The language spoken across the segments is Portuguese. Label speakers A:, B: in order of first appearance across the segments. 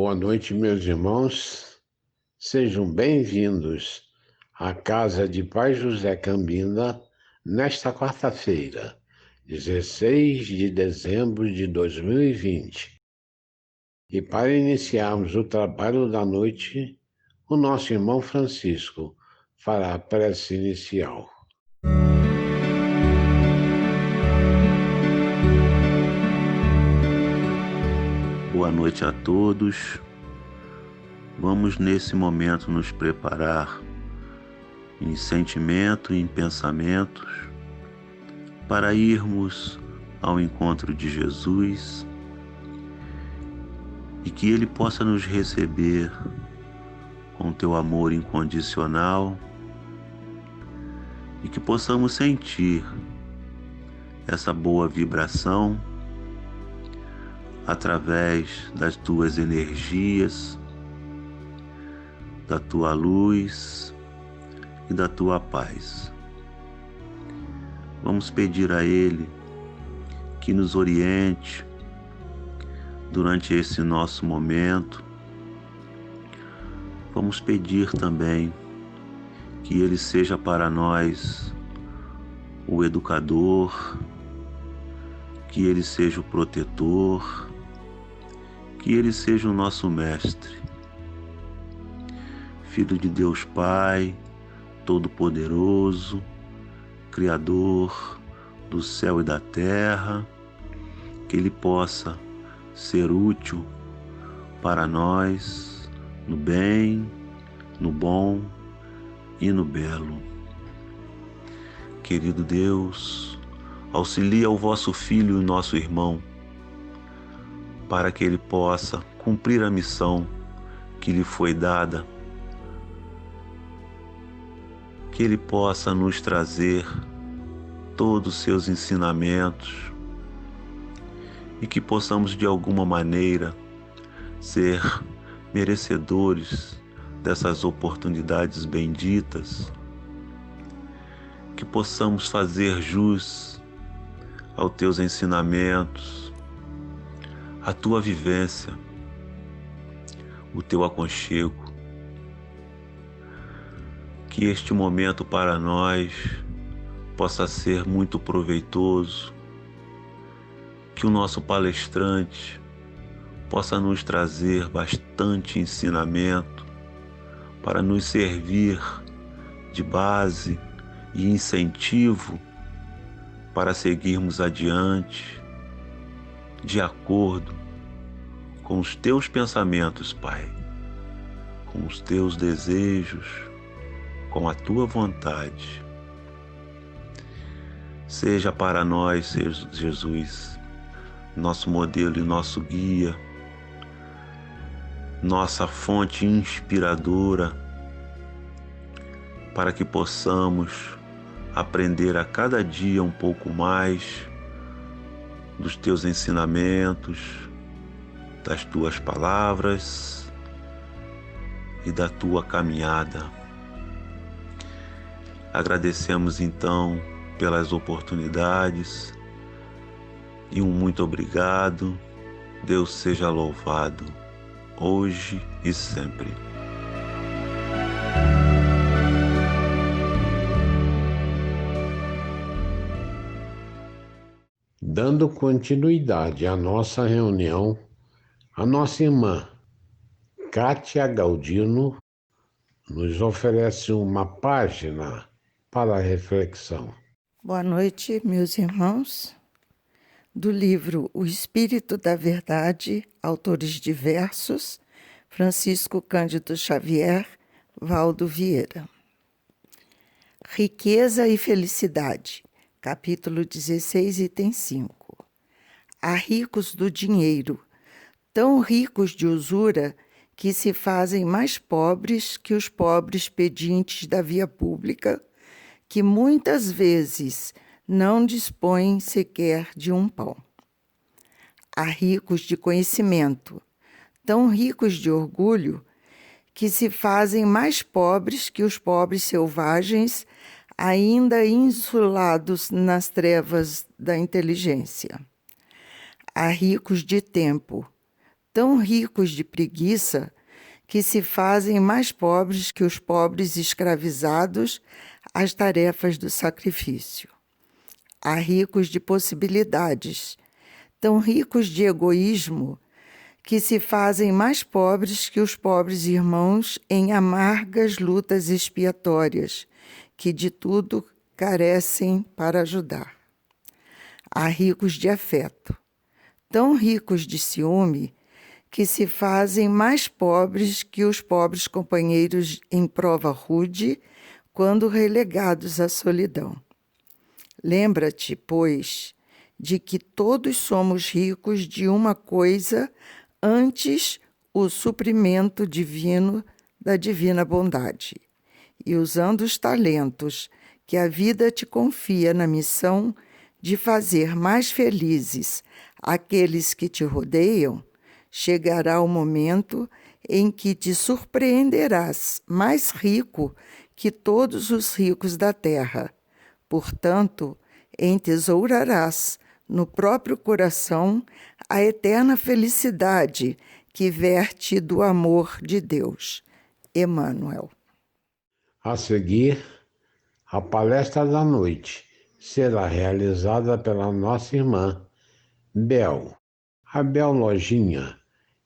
A: Boa noite, meus irmãos. Sejam bem-vindos à casa de Pai José Cambina nesta quarta-feira, 16 de dezembro de 2020. E para iniciarmos o trabalho da noite, o nosso irmão Francisco fará a prece inicial.
B: Boa noite a todos. Vamos nesse momento nos preparar em sentimento e em pensamentos para irmos ao encontro de Jesus e que Ele possa nos receber com teu amor incondicional e que possamos sentir essa boa vibração através das tuas energias, da tua luz e da tua paz. Vamos pedir a Ele que nos oriente durante esse nosso momento. Vamos pedir também que Ele seja para nós o educador, que Ele seja o protetor, que Ele seja o nosso mestre. Filho de Deus Pai, Todo-Poderoso, Criador do céu e da terra, que Ele possa ser útil para nós no bem, no bom e no belo. Querido Deus, auxilia o vosso Filho e nosso irmão, para que ele possa cumprir a missão que lhe foi dada, que ele possa nos trazer todos os seus ensinamentos e que possamos de alguma maneira ser merecedores dessas oportunidades benditas, que possamos fazer jus aos teus ensinamentos, a tua vivência, o teu aconchego. Que este momento para nós possa ser muito proveitoso, que o nosso palestrante possa nos trazer bastante ensinamento para nos servir de base e incentivo para seguirmos adiante de acordo com os teus pensamentos, Pai, com os teus desejos, com a tua vontade. Seja para nós, Jesus, nosso modelo e nosso guia, nossa fonte inspiradora, para que possamos aprender a cada dia um pouco mais dos teus ensinamentos, das tuas palavras e da tua caminhada. Agradecemos então pelas oportunidades e um muito obrigado. Deus seja louvado, hoje e sempre.
A: Dando continuidade à nossa reunião, a nossa irmã Kátia Galdino nos oferece uma página para a reflexão.
C: Boa noite, meus irmãos. Do livro O Espírito da Verdade, autores diversos, Francisco Cândido Xavier, Valdo Vieira. Riqueza e Felicidade, capítulo 16, item 5. Há ricos do dinheiro, tão ricos de usura que se fazem mais pobres que os pobres pedintes da via pública, que muitas vezes não dispõem sequer de um pão. Há ricos de conhecimento, tão ricos de orgulho, que se fazem mais pobres que os pobres selvagens, ainda insulados nas trevas da inteligência. Há ricos de tempo, tão ricos de preguiça que se fazem mais pobres que os pobres escravizados às tarefas do sacrifício. Há ricos de possibilidades, tão ricos de egoísmo que se fazem mais pobres que os pobres irmãos em amargas lutas expiatórias, que de tudo carecem para ajudar. Há ricos de afeto, tão ricos de ciúme, que se fazem mais pobres que os pobres companheiros em prova rude, quando relegados à solidão. Lembra-te, pois, de que todos somos ricos de uma coisa antes o suprimento divino da divina bondade. E usando os talentos que a vida te confia na missão de fazer mais felizes aqueles que te rodeiam, chegará o momento em que te surpreenderás mais rico que todos os ricos da terra. Portanto, entesourarás no próprio coração a eterna felicidade que verte do amor de Deus. Emmanuel.
A: A seguir, a palestra da noite será realizada pela nossa irmã Bel, a Bel Lojinha,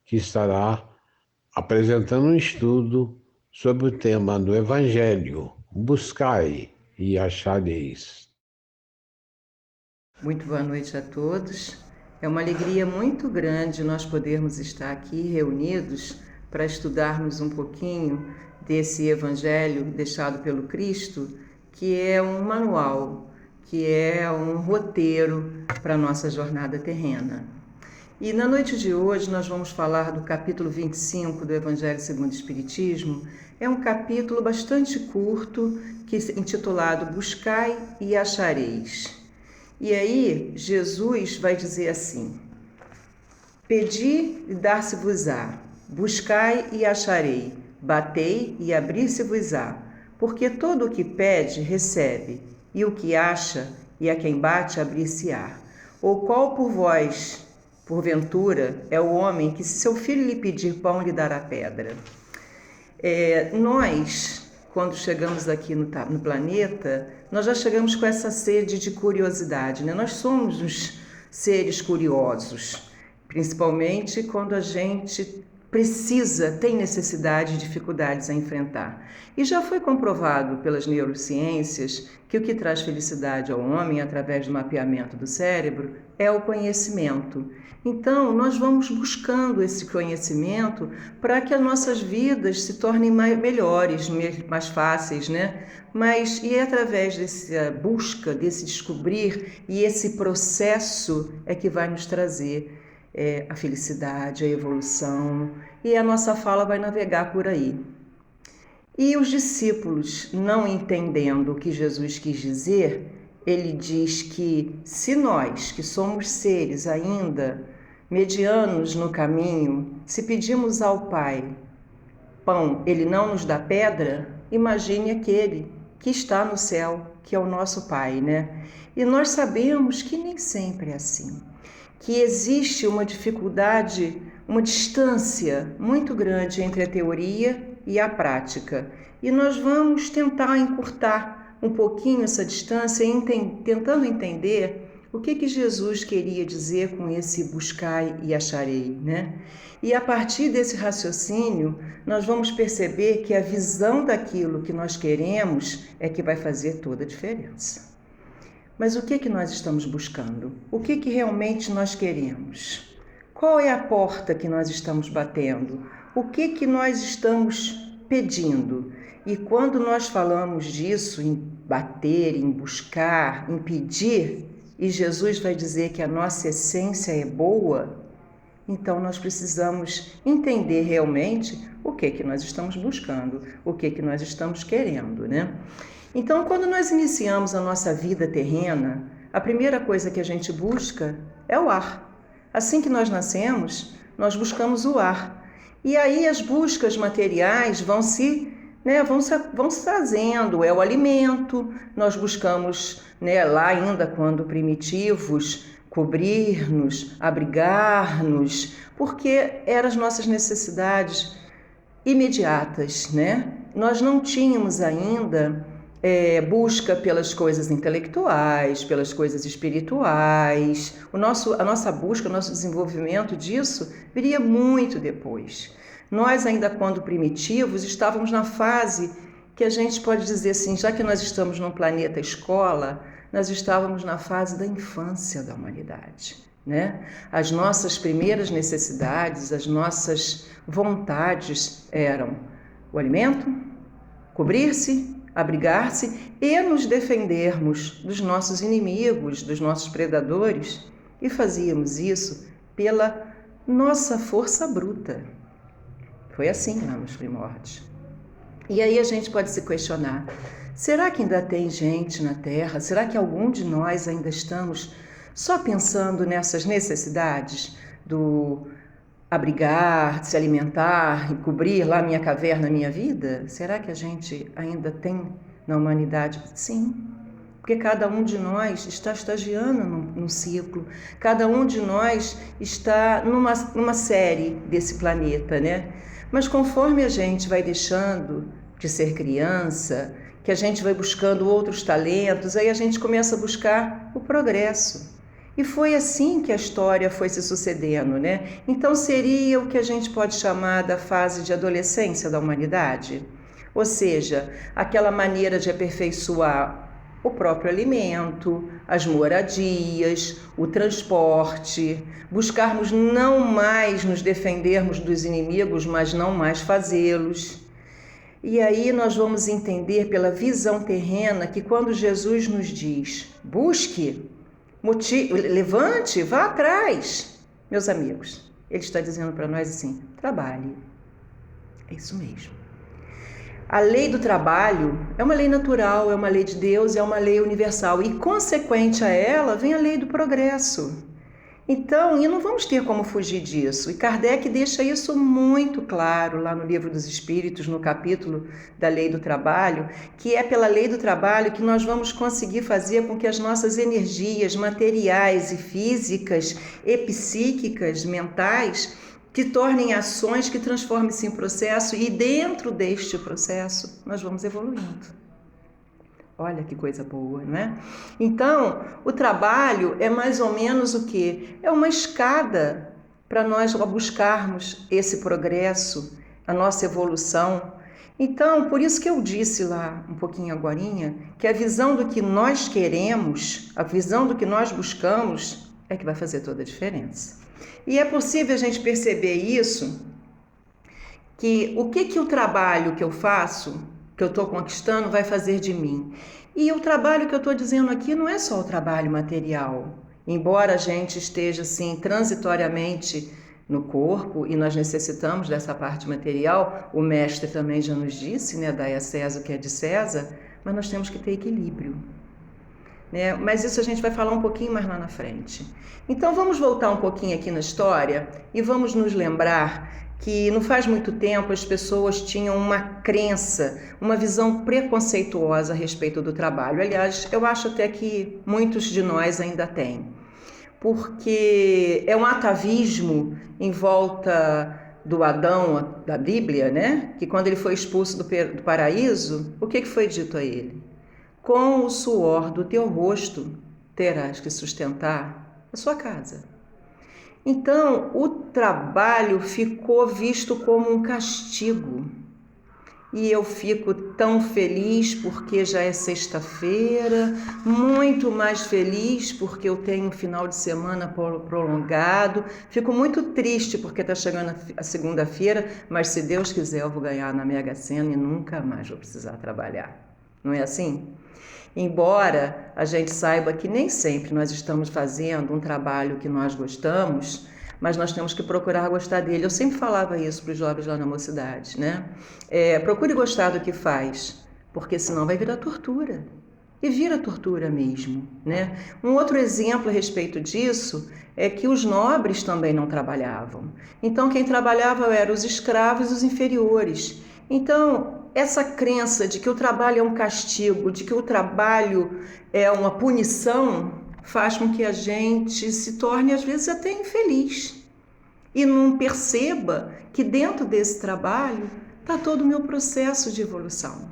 A: que estará apresentando um estudo sobre o tema do Evangelho: buscai e achareis.
D: Muito boa noite a todos. É uma alegria muito grande nós podermos estar aqui reunidos para estudarmos um pouquinho desse Evangelho deixado pelo Cristo, que é um manual, que é um roteiro para a nossa jornada terrena. E na noite de hoje nós vamos falar do capítulo 25 do Evangelho segundo o Espiritismo. É um capítulo bastante curto, intitulado Buscai e Achareis. E aí Jesus vai dizer assim: Pedi e dar-se-vos-á, buscai e acharei, batei e abrir-se-vos-á, porque todo o que pede recebe, e o que acha e a quem bate abrir-se-á. Ou qual por vós, porventura, é o homem que, se seu filho lhe pedir pão, lhe dará pedra? Nós, quando chegamos aqui no planeta, nós já chegamos com essa sede de curiosidade, né? Nós somos os seres curiosos, principalmente quando a gente tem necessidade e dificuldades a enfrentar. E já foi comprovado pelas neurociências que o que traz felicidade ao homem, através do mapeamento do cérebro, é o conhecimento. Então, nós vamos buscando esse conhecimento para que as nossas vidas se tornem melhores, mais fáceis, né? E é através dessa busca, desse descobrir, e esse processo é que vai nos trazer a felicidade, a evolução, e a nossa fala vai navegar por aí. E os discípulos, não entendendo o que Jesus quis dizer, ele diz que se nós, que somos seres ainda medianos no caminho, se pedimos ao Pai pão, ele não nos dá pedra, imagine aquele que está no céu, que é o nosso Pai, né? E nós sabemos que nem sempre é assim, que existe uma dificuldade, uma distância muito grande entre a teoria e a prática. E nós vamos tentar encurtar um pouquinho essa distância, tentando entender o que Jesus queria dizer com esse buscai e acharei, né? E a partir desse raciocínio, nós vamos perceber que a visão daquilo que nós queremos é que vai fazer toda a diferença. Mas o que nós estamos buscando? O que realmente nós queremos? Qual é a porta que nós estamos batendo? O que nós estamos pedindo? E quando nós falamos disso, em bater, em buscar, em pedir, e Jesus vai dizer que a nossa essência é boa, então nós precisamos entender realmente o que nós estamos buscando, o que nós estamos querendo, né? Então, quando nós iniciamos a nossa vida terrena, a primeira coisa que a gente busca é o ar. Assim que nós nascemos, nós buscamos o ar. E aí as buscas materiais vão se trazendo, é o alimento. Nós buscamos, lá ainda quando primitivos, cobrir-nos, abrigar-nos, porque eram as nossas necessidades imediatas, né? Nós não tínhamos ainda busca pelas coisas intelectuais, pelas coisas espirituais. A nossa busca, o nosso desenvolvimento disso viria muito depois. Nós ainda quando primitivos estávamos na fase que a gente pode dizer assim, já que nós estamos num planeta escola, nós estávamos na fase da infância da humanidade, né? As nossas primeiras necessidades, as nossas vontades eram o alimento, cobrir-se, abrigar-se e nos defendermos dos nossos inimigos, dos nossos predadores, e fazíamos isso pela nossa força bruta. Foi assim lá nos primórdios. E aí a gente pode se questionar, será que ainda tem gente na Terra? Será que algum de nós ainda estamos só pensando nessas necessidades do abrigar, se alimentar e cobrir lá minha caverna, minha vida? Será que a gente ainda tem na humanidade? Sim, porque cada um de nós está estagiando num ciclo, cada um de nós está numa série desse planeta, né? Mas conforme a gente vai deixando de ser criança, que a gente vai buscando outros talentos, aí a gente começa a buscar o progresso. E foi assim que a história foi se sucedendo, né? Então seria o que a gente pode chamar da fase de adolescência da humanidade. Ou seja, aquela maneira de aperfeiçoar o próprio alimento, as moradias, o transporte, buscarmos não mais nos defendermos dos inimigos, mas não mais fazê-los. E aí nós vamos entender pela visão terrena que quando Jesus nos diz, busque, levante, vá atrás, meus amigos, ele está dizendo para nós assim, trabalhe. É isso mesmo. A lei do trabalho é uma lei natural, é uma lei de Deus, é uma lei universal e consequente a ela vem a lei do progresso. Então, e não vamos ter como fugir disso. E Kardec deixa isso muito claro lá no Livro dos Espíritos, no capítulo da lei do trabalho, que é pela lei do trabalho que nós vamos conseguir fazer com que as nossas energias materiais e físicas e psíquicas, mentais, que tornem ações que transformem-se em processo e dentro deste processo nós vamos evoluindo. Olha que coisa boa, não é? Então, o trabalho é mais ou menos o quê? É uma escada para nós buscarmos esse progresso, a nossa evolução. Então, por isso que eu disse lá um pouquinho agorinha, que a visão do que nós queremos, a visão do que nós buscamos é que vai fazer toda a diferença. E é possível a gente perceber isso, que o que o trabalho que eu faço, que eu estou conquistando, vai fazer de mim. E o trabalho que eu estou dizendo aqui não é só o trabalho material. Embora a gente esteja, assim, transitoriamente no corpo, e nós necessitamos dessa parte material, o mestre também já nos disse, né, dai a César o que é de César, mas nós temos que ter equilíbrio. Né? Mas isso a gente vai falar um pouquinho mais lá na frente. Então vamos voltar um pouquinho aqui na história e vamos nos lembrar que não faz muito tempo as pessoas tinham uma crença, uma visão preconceituosa a respeito do trabalho. Aliás, eu acho até que muitos de nós ainda têm, porque é um atavismo em volta do Adão da Bíblia, né? Que quando ele foi expulso do paraíso, o que foi dito a ele? Com o suor do teu rosto terás que sustentar a sua casa. Então, o trabalho ficou visto como um castigo. E eu fico tão feliz porque já é sexta-feira, muito mais feliz porque eu tenho um final de semana prolongado. Fico muito triste porque está chegando a segunda-feira, mas se Deus quiser eu vou ganhar na Mega Sena e nunca mais vou precisar trabalhar. Não é assim? Embora a gente saiba que nem sempre nós estamos fazendo um trabalho que nós gostamos, mas nós temos que procurar gostar dele. Eu sempre falava isso para os jovens lá na mocidade, né? Procure gostar do que faz, porque senão vai virar tortura. E vira tortura mesmo, né? Um outro exemplo a respeito disso é que os nobres também não trabalhavam. Então quem trabalhava eram os escravos e os inferiores. Então, essa crença de que o trabalho é um castigo, de que o trabalho é uma punição, faz com que a gente se torne, às vezes, até infeliz. E não perceba que dentro desse trabalho está todo o meu processo de evolução.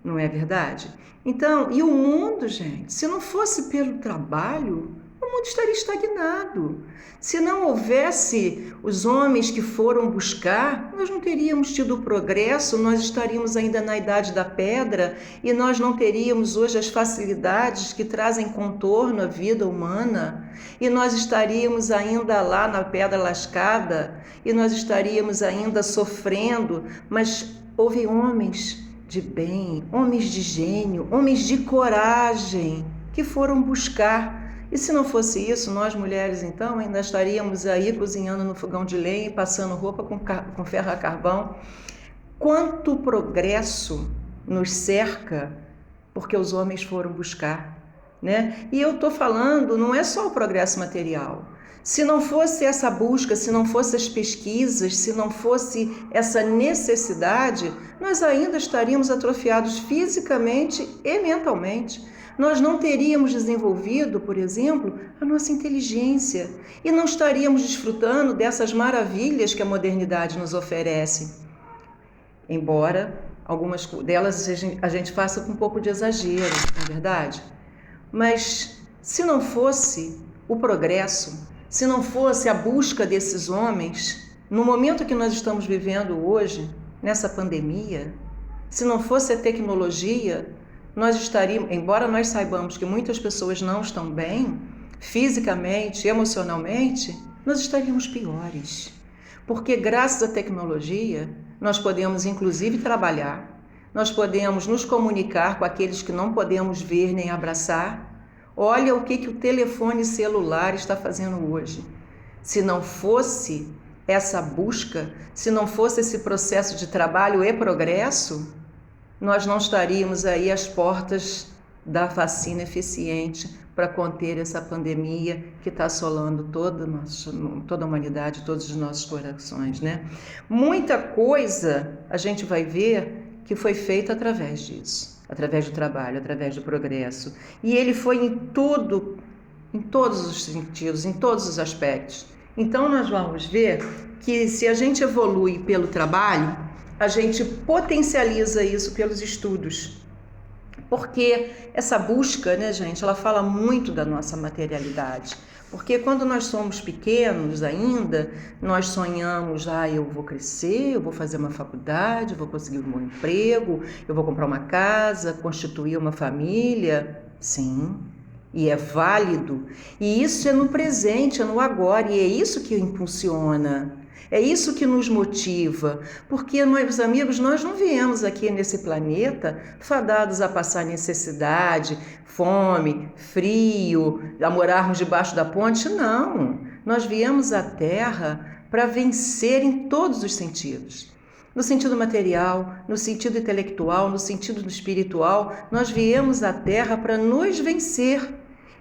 D: Não é verdade? Então, e o mundo, gente, se não fosse pelo trabalho, o mundo estaria estagnado. Se não houvesse os homens que foram buscar, nós não teríamos tido o progresso, nós estaríamos ainda na idade da pedra e nós não teríamos hoje as facilidades que trazem contorno à vida humana, e nós estaríamos ainda lá na pedra lascada, e nós estaríamos ainda sofrendo, mas houve homens de bem, homens de gênio, homens de coragem que foram buscar. E se não fosse isso, nós mulheres então ainda estaríamos aí cozinhando no fogão de lenha e passando roupa com ferro a carvão. Quanto progresso nos cerca porque os homens foram buscar, né? E eu estou falando, não é só o progresso material. Se não fosse essa busca, se não fosse as pesquisas, se não fosse essa necessidade, nós ainda estaríamos atrofiados fisicamente e mentalmente. Nós não teríamos desenvolvido, por exemplo, a nossa inteligência e não estaríamos desfrutando dessas maravilhas que a modernidade nos oferece. Embora algumas delas a gente faça com um pouco de exagero, não é verdade? Mas se não fosse o progresso, se não fosse a busca desses homens, no momento que nós estamos vivendo hoje, nessa pandemia, se não fosse a tecnologia, nós estaríamos, embora nós saibamos que muitas pessoas não estão bem, fisicamente, emocionalmente, nós estaríamos piores. Porque graças à tecnologia, nós podemos inclusive trabalhar, nós podemos nos comunicar com aqueles que não podemos ver nem abraçar. Olha o que o telefone celular está fazendo hoje. Se não fosse essa busca, se não fosse esse processo de trabalho e progresso, nós não estaríamos aí às portas da vacina eficiente para conter essa pandemia que está assolando toda a humanidade, todos os nossos corações, né? Muita coisa a gente vai ver que foi feita através disso, através do trabalho, através do progresso. E ele foi em tudo, em todos os sentidos, em todos os aspectos. Então nós vamos ver que se a gente evolui pelo trabalho, a gente potencializa isso pelos estudos. Porque essa busca, né, gente, ela fala muito da nossa materialidade. Porque quando nós somos pequenos ainda, nós sonhamos, eu vou crescer, eu vou fazer uma faculdade, eu vou conseguir um bom emprego, eu vou comprar uma casa, constituir uma família. Sim, e é válido. E isso é no presente, é no agora, e é isso que impulsiona. É isso que nos motiva, porque, meus amigos, nós não viemos aqui nesse planeta fadados a passar necessidade, fome, frio, a morarmos debaixo da ponte, não. Nós viemos à Terra para vencer em todos os sentidos. No sentido material, no sentido intelectual, no sentido espiritual, nós viemos à Terra para nos vencer.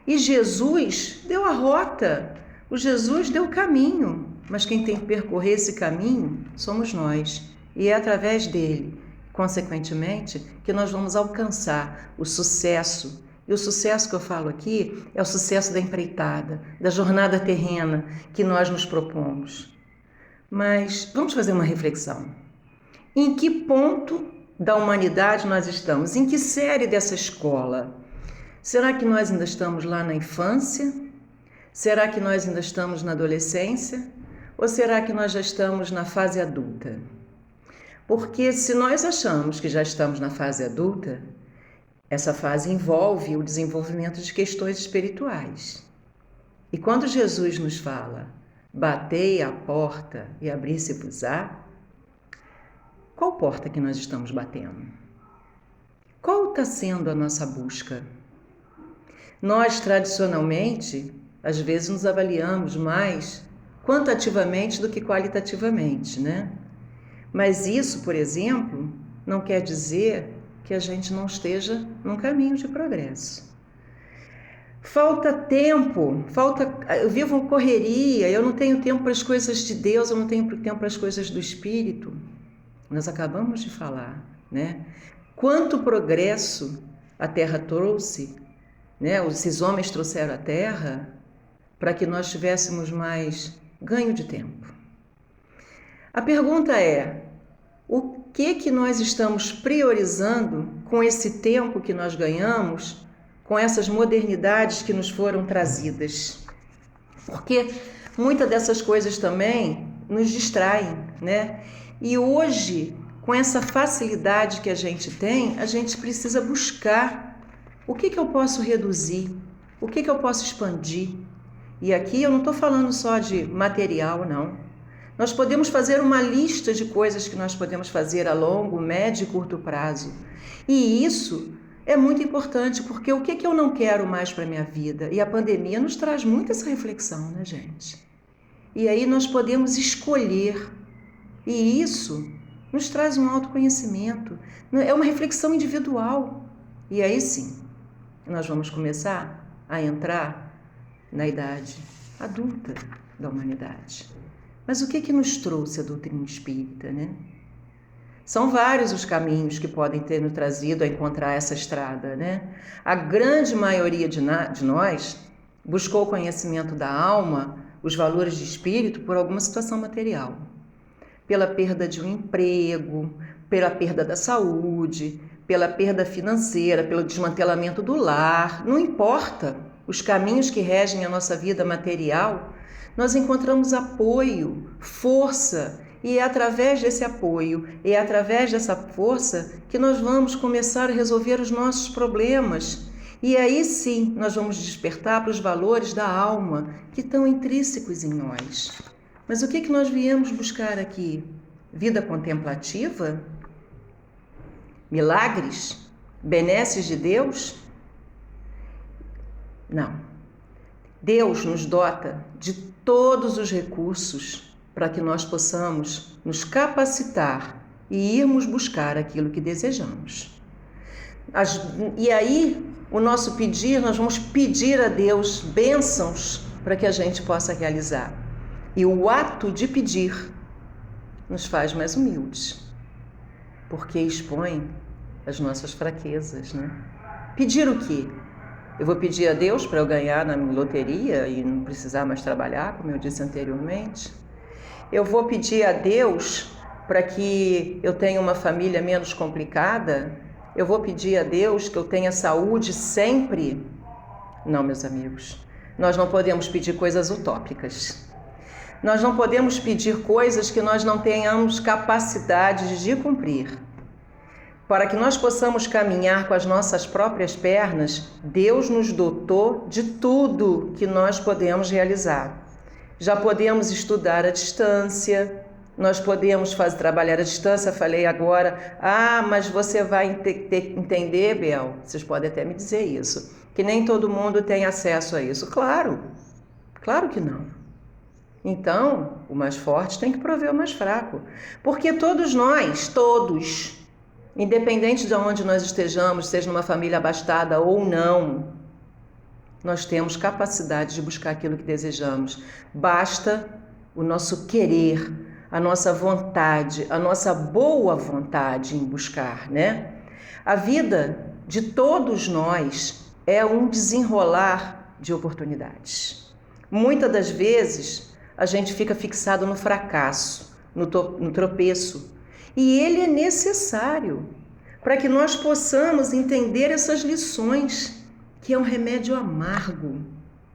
D: E Jesus deu a rota, o Jesus deu o caminho. Mas quem tem que percorrer esse caminho somos nós. E é através dele, consequentemente, que nós vamos alcançar o sucesso. E o sucesso que eu falo aqui é o sucesso da empreitada, da jornada terrena que nós nos propomos. Mas vamos fazer uma reflexão. Em que ponto da humanidade nós estamos? Em que série dessa escola? Será que nós ainda estamos lá na infância? Será que nós ainda estamos na adolescência? Ou será que nós já estamos na fase adulta? Porque se nós achamos que já estamos na fase adulta, essa fase envolve o desenvolvimento de questões espirituais. E quando Jesus nos fala, batei à porta e abri-se-vos-á, qual porta que nós estamos batendo? Qual está sendo a nossa busca? Nós, tradicionalmente, às vezes nos avaliamos mais quantitativamente do que qualitativamente, né? Mas isso, por exemplo, não quer dizer que a gente não esteja num caminho de progresso. Falta tempo, eu vivo uma correria, eu não tenho tempo para as coisas de Deus, eu não tenho tempo para as coisas do Espírito. Nós acabamos de falar, né? Quanto progresso a Terra trouxe né? Esses homens trouxeram à Terra para que nós tivéssemos mais ganho de tempo. A pergunta é: o que nós estamos priorizando com esse tempo que nós ganhamos, com essas modernidades que nos foram trazidas? Porque muitas dessas coisas também nos distraem, né? E hoje, com essa facilidade que a gente tem, a gente precisa buscar o que eu posso reduzir, o que eu posso expandir. E aqui eu não estou falando só de material, não. Nós podemos fazer uma lista de coisas que nós podemos fazer a longo, médio e curto prazo. E isso é muito importante, porque o que eu não quero mais para a minha vida? E a pandemia nos traz muito essa reflexão, né, gente? E aí nós podemos escolher. E isso nos traz um autoconhecimento. É uma reflexão individual. E aí sim, nós vamos começar a entrar na idade adulta da humanidade. Mas o que nos trouxe a doutrina espírita, né? São vários os caminhos que podem ter nos trazido a encontrar essa estrada, né? A grande maioria de nós buscou o conhecimento da alma, os valores de espírito, por alguma situação material. Pela perda de um emprego, pela perda da saúde, pela perda financeira, pelo desmantelamento do lar. Não importa os caminhos que regem a nossa vida material, nós encontramos apoio, força, e é através desse apoio, é através dessa força que nós vamos começar a resolver os nossos problemas. E aí sim, nós vamos despertar para os valores da alma que estão intrínsecos em nós. Mas o que nós viemos buscar aqui? Vida contemplativa? Milagres? Benesses de Deus? Não. Deus nos dota de todos os recursos para que nós possamos nos capacitar e irmos buscar aquilo que desejamos. E aí, o nosso pedir, nós vamos pedir a Deus bênçãos para que a gente possa realizar. E o ato de pedir nos faz mais humildes, porque expõe as nossas fraquezas, né? Pedir o quê? Eu vou pedir a Deus para eu ganhar na loteria e não precisar mais trabalhar, como eu disse anteriormente? Eu vou pedir a Deus para que eu tenha uma família menos complicada? Eu vou pedir a Deus que eu tenha saúde sempre? Não, meus amigos. Nós não podemos pedir coisas utópicas. Nós não podemos pedir coisas que nós não tenhamos capacidade de cumprir. Para que nós possamos caminhar com as nossas próprias pernas, Deus nos dotou de tudo que nós podemos realizar. Já podemos estudar à distância, nós podemos trabalhar à distância. Falei agora, mas você vai entender, Bel, vocês podem até me dizer isso, que nem todo mundo tem acesso a isso. Claro que não. Então, o mais forte tem que prover o mais fraco. Porque todos nós, independente de onde nós estejamos, seja numa família abastada ou não, nós temos capacidade de buscar aquilo que desejamos. Basta o nosso querer, a nossa vontade, a nossa boa vontade em buscar, né? A vida de todos nós é um desenrolar de oportunidades. Muitas das vezes a gente fica fixado no fracasso, no tropeço. E ele é necessário para que nós possamos entender essas lições, que é um remédio amargo,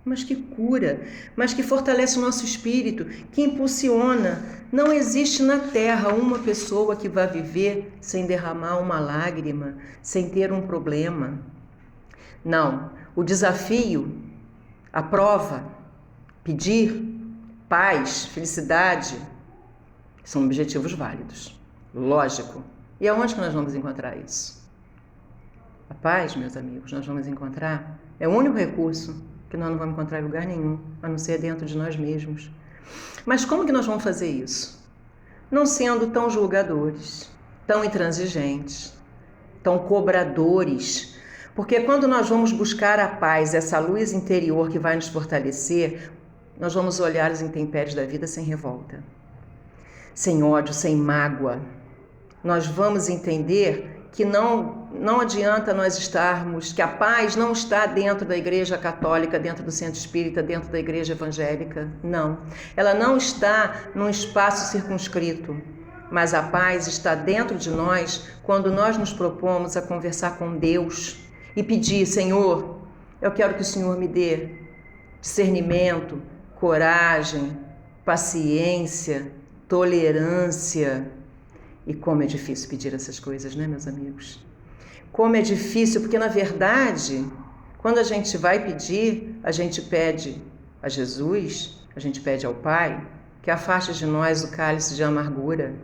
D: mas que cura, mas que fortalece o nosso espírito, que impulsiona. Não existe na Terra uma pessoa que vá viver sem derramar uma lágrima, sem ter um problema. Não, o desafio, a prova, pedir paz, felicidade, são objetivos válidos. Lógico. E aonde que nós vamos encontrar isso? A paz, meus amigos, nós vamos encontrar, é o único recurso que nós não vamos encontrar em lugar nenhum, a não ser dentro de nós mesmos. Mas como que nós vamos fazer isso? Não sendo tão julgadores, tão intransigentes, tão cobradores. Porque quando nós vamos buscar a paz, essa luz interior que vai nos fortalecer, nós vamos olhar as intempéries da vida sem revolta, sem ódio, sem mágoa. Nós vamos entender que não adianta nós estarmos, que a paz não está dentro da Igreja Católica, dentro do Centro Espírita, dentro da Igreja Evangélica. Não. Ela não está num espaço circunscrito, mas a paz está dentro de nós quando nós nos propomos a conversar com Deus e pedir: Senhor, eu quero que o Senhor me dê discernimento, coragem, paciência, tolerância. E como é difícil pedir essas coisas, né, meus amigos? Como é difícil, porque na verdade, quando a gente vai pedir, a gente pede a Jesus, a gente pede ao Pai, que afaste de nós o cálice de amargura,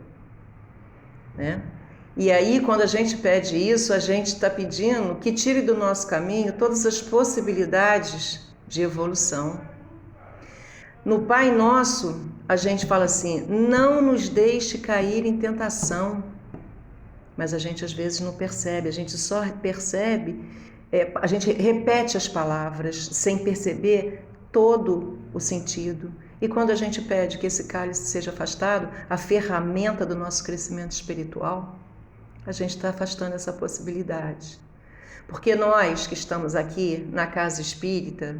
D: né? E aí, quando a gente pede isso, a gente está pedindo que tire do nosso caminho todas as possibilidades de evolução. No Pai Nosso, a gente fala assim: não nos deixe cair em tentação. Mas a gente às vezes não percebe, a gente só percebe, a gente repete as palavras sem perceber todo o sentido. E quando a gente pede que esse cálice seja afastado, a ferramenta do nosso crescimento espiritual, a gente está afastando essa possibilidade. Porque nós que estamos aqui na casa espírita,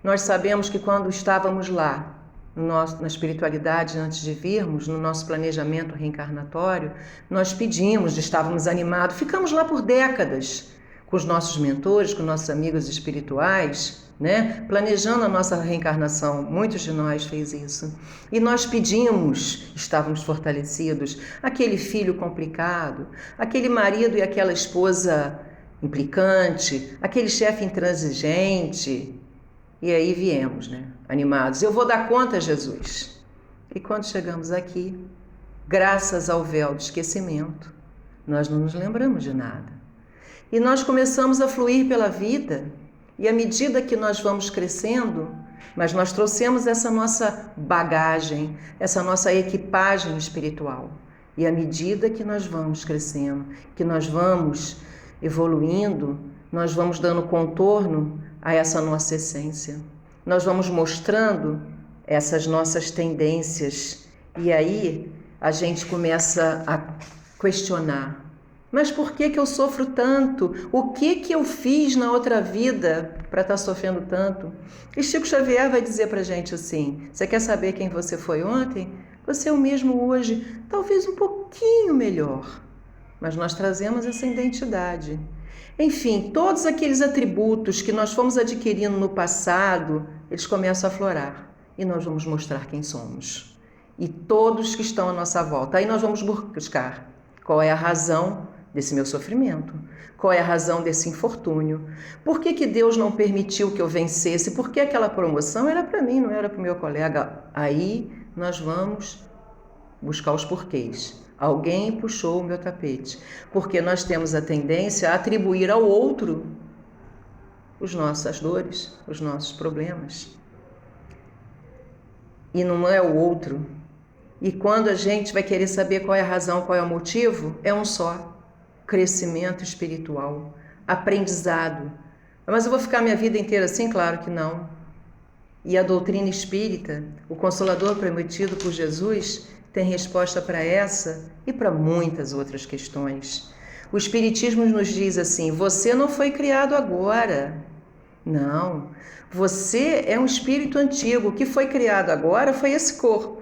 D: nós sabemos que quando estávamos lá, na espiritualidade, antes de virmos, no nosso planejamento reencarnatório, nós pedimos, estávamos animados, ficamos lá por décadas, com os nossos mentores, com nossos amigos espirituais, né? Planejando a nossa reencarnação. Muitos de nós fez isso. E nós pedimos, estávamos fortalecidos, aquele filho complicado, aquele marido e aquela esposa implicante, aquele chefe intransigente. E aí viemos, né? Animados. Eu vou dar conta, Jesus. E quando chegamos aqui, graças ao véu do esquecimento, nós não nos lembramos de nada. E nós começamos a fluir pela vida. E à medida que nós vamos crescendo, mas nós trouxemos essa nossa bagagem, essa nossa equipagem espiritual. E à medida que nós vamos crescendo, que nós vamos evoluindo, nós vamos dando contorno a essa nossa essência. Nós vamos mostrando essas nossas tendências e aí a gente começa a questionar: mas por que eu sofro tanto? O que eu fiz na outra vida para estar sofrendo tanto? E Chico Xavier vai dizer para a gente assim: você quer saber quem você foi ontem? Você é o mesmo hoje, talvez um pouquinho melhor, mas nós trazemos essa identidade. Enfim, todos aqueles atributos que nós fomos adquirindo no passado, eles começam a aflorar e nós vamos mostrar quem somos. E todos que estão à nossa volta. Aí nós vamos buscar qual é a razão desse meu sofrimento, qual é a razão desse infortúnio, por que Deus não permitiu que eu vencesse, por que aquela promoção era para mim, não era para o meu colega. Aí nós vamos buscar os porquês. Alguém puxou o meu tapete, porque nós temos a tendência a atribuir ao outro as nossas dores, os nossos problemas. E não é o outro. E quando a gente vai querer saber qual é a razão, qual é o motivo, é um só: crescimento espiritual, aprendizado. Mas eu vou ficar minha vida inteira assim? Claro que não. E a doutrina espírita, o Consolador prometido por Jesus, tem resposta para essa e para muitas outras questões. O Espiritismo nos diz assim: você não foi criado agora. Não, você é um espírito antigo. O que foi criado agora foi esse corpo.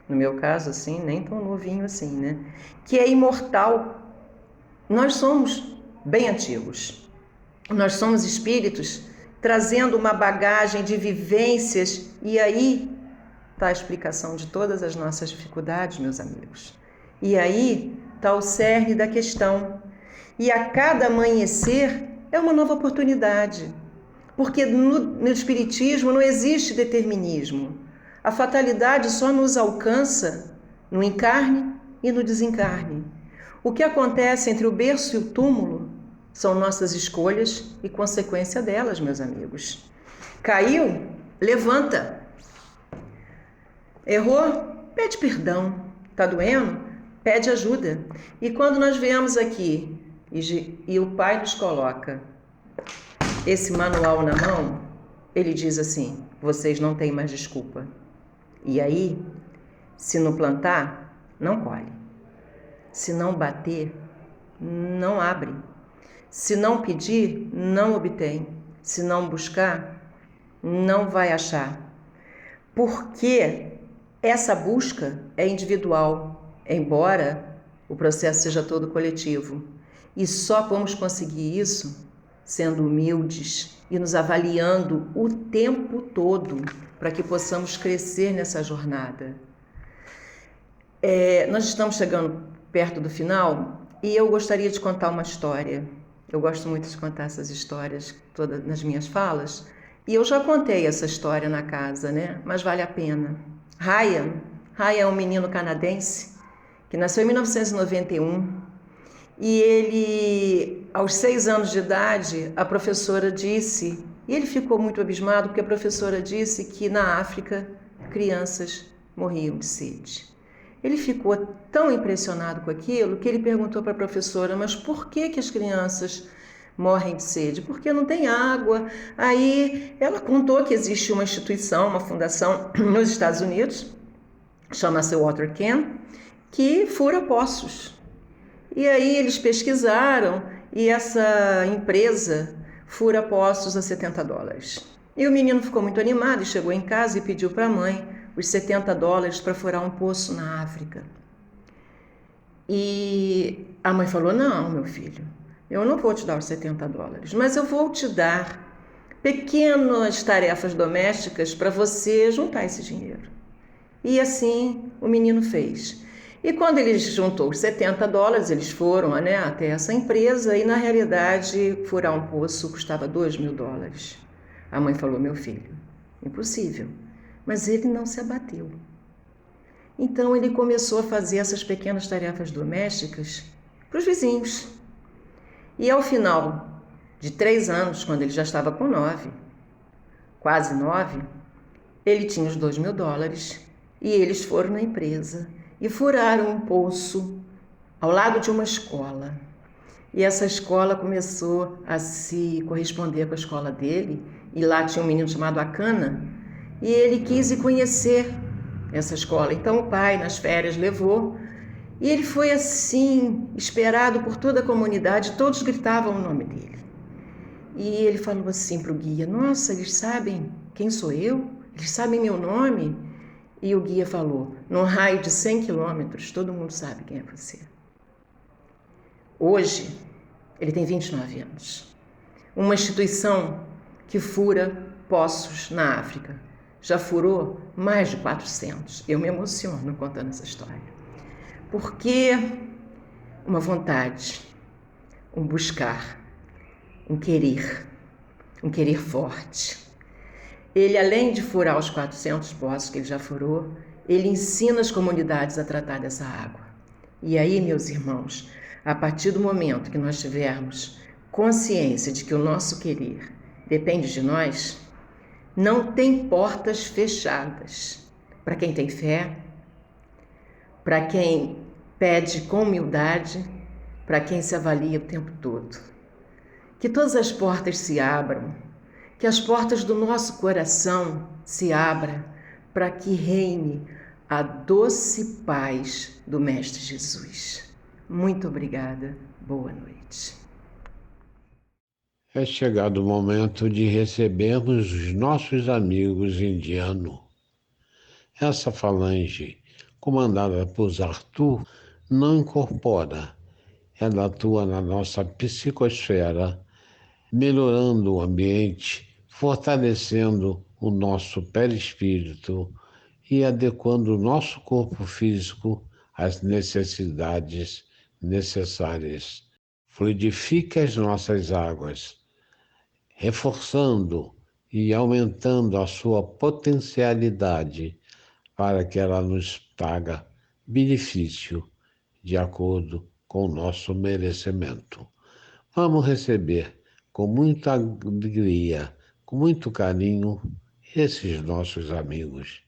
D: No meu caso, assim, nem tão novinho assim, né? Que é imortal. Nós somos bem antigos. Nós somos espíritos trazendo uma bagagem de vivências, e aí está a explicação de todas as nossas dificuldades, meus amigos. E aí está o cerne da questão. E a cada amanhecer é uma nova oportunidade. Porque no Espiritismo não existe determinismo. A fatalidade só nos alcança no encarne e no desencarne. O que acontece entre o berço e o túmulo são nossas escolhas e consequência delas, meus amigos. Caiu? Levanta. Errou? Pede perdão. Está doendo? Pede ajuda. E quando nós viemos aqui e o Pai nos coloca esse manual na mão, ele diz assim: vocês não têm mais desculpa. E aí, se não plantar, não colhe. Se não bater, não abre. Se não pedir, não obtém. Se não buscar, não vai achar. Porque essa busca é individual, embora o processo seja todo coletivo. E só vamos conseguir isso sendo humildes e nos avaliando o tempo todo para que possamos crescer nessa jornada. Nós estamos chegando perto do final e eu gostaria de contar uma história. Eu gosto muito de contar essas histórias todas nas minhas falas. E eu já contei essa história na casa, né? Mas vale a pena. Ryan é um menino canadense que nasceu em 1991 e ele, aos 6 anos de idade, a professora disse, e ele ficou muito abismado porque a professora disse que na África crianças morriam de sede. Ele ficou tão impressionado com aquilo que ele perguntou para a professora, mas por que as crianças morrem de sede? Porque não tem água. Aí ela contou que existe uma instituição, uma fundação nos Estados Unidos, chama-se WaterCan, que fura poços. E aí eles pesquisaram e essa empresa fura poços a $70. E o menino ficou muito animado e chegou em casa e pediu para a mãe os $70 para furar um poço na África. E a mãe falou, não, meu filho, eu não vou te dar os $70, mas eu vou te dar pequenas tarefas domésticas para você juntar esse dinheiro. E assim o menino fez. E quando ele juntou os $70, eles foram até essa empresa e, na realidade, furar um poço custava $2.000. A mãe falou, meu filho, impossível. Mas ele não se abateu. Então ele começou a fazer essas pequenas tarefas domésticas para os vizinhos. E ao final de 3 anos, quando ele já estava com 9, quase 9, ele tinha os $2.000 e eles foram na empresa e furaram um poço ao lado de uma escola. E essa escola começou a se corresponder com a escola dele, e lá tinha um menino chamado Akana, e ele quis ir conhecer essa escola. Então o pai, nas férias, levou, e ele foi assim, esperado por toda a comunidade, todos gritavam o nome dele. E ele falou assim para o guia, nossa, eles sabem quem sou eu? Eles sabem meu nome? E o guia falou, num raio de 100 quilômetros, todo mundo sabe quem é você. Hoje, ele tem 29 anos. Uma instituição que fura poços na África. Já furou mais de 400. Eu me emociono contando essa história. Porque uma vontade, um buscar, um querer forte. Ele, além de furar os 400 poços que ele já furou, ele ensina as comunidades a tratar dessa água. E aí, meus irmãos, a partir do momento que nós tivermos consciência de que o nosso querer depende de nós, não tem portas fechadas para quem tem fé, para quem pede com humildade, para quem se avalia o tempo todo. Que todas as portas se abram, que as portas do nosso coração se abram para que reine a doce paz do Mestre Jesus. Muito obrigada. Boa noite.
A: É chegado o momento de recebermos os nossos amigos indianos. Essa falange, comandada por Arthur, não incorpora. Ela atua na nossa psicosfera, melhorando o ambiente, fortalecendo o nosso perispírito e adequando o nosso corpo físico às necessidades necessárias. Fluidifica as nossas águas, reforçando e aumentando a sua potencialidade para que ela nos traga benefício de acordo com o nosso merecimento. Vamos receber com muita alegria, com muito carinho, esses nossos amigos.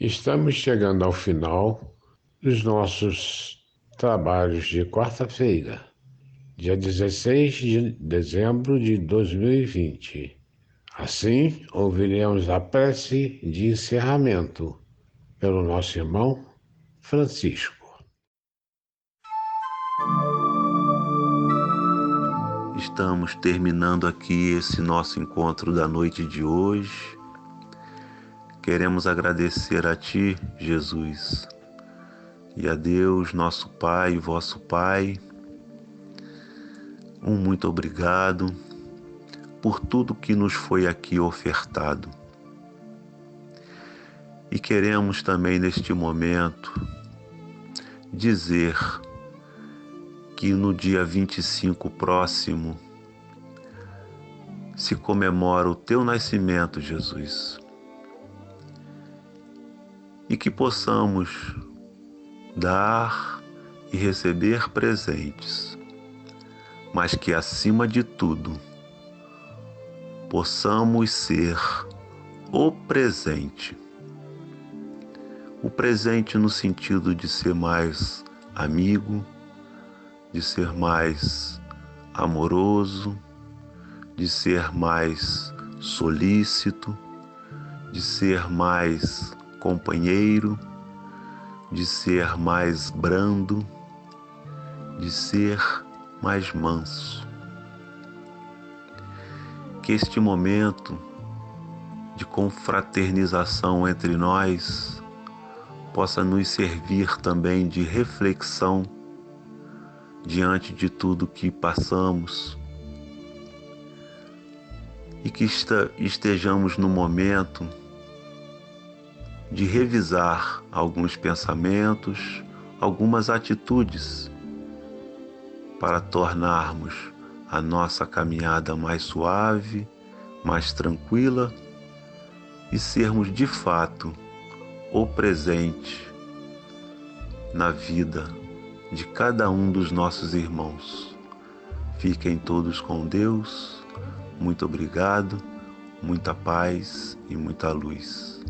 A: Estamos chegando ao final dos nossos trabalhos de quarta-feira, dia 16 de dezembro de 2020. Assim, ouviremos a prece de encerramento pelo nosso irmão Francisco.
B: Estamos terminando aqui esse nosso encontro da noite de hoje. Queremos agradecer a Ti, Jesus, e a Deus, nosso Pai e vosso Pai. Muito obrigado por tudo que nos foi aqui ofertado. E queremos também neste momento dizer que no dia 25 próximo se comemora o Teu nascimento, Jesus. E que possamos dar e receber presentes, mas que acima de tudo possamos ser o presente. O presente no sentido de ser mais amigo, de ser mais amoroso, de ser mais solícito, de ser mais companheiro, de ser mais brando, de ser mais manso. Que este momento de confraternização entre nós possa nos servir também de reflexão diante de tudo que passamos e que estejamos no momento de revisar alguns pensamentos, algumas atitudes para tornarmos a nossa caminhada mais suave, mais tranquila e sermos de fato o presente na vida de cada um dos nossos irmãos. Fiquem todos com Deus. Muito obrigado, muita paz e muita luz.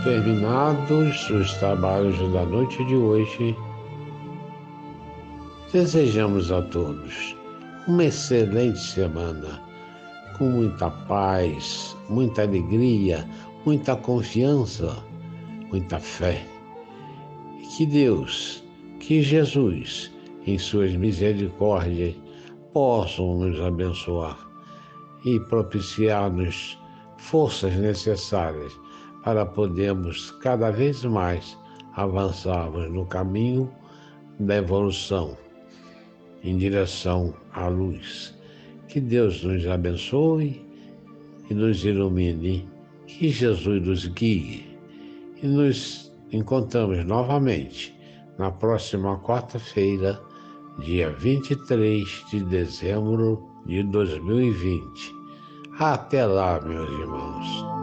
A: Terminados os trabalhos da noite de hoje, desejamos a todos uma excelente semana, com muita paz, muita alegria, muita confiança, muita fé. E que Deus, que Jesus, em suas misericórdias, possam nos abençoar e propiciar-nos forças necessárias para podermos cada vez mais avançarmos no caminho da evolução, em direção à luz. Que Deus nos abençoe e nos ilumine, que Jesus nos guie. E nos encontramos novamente na próxima quarta-feira, dia 23 de dezembro de 2020. Até lá, meus irmãos.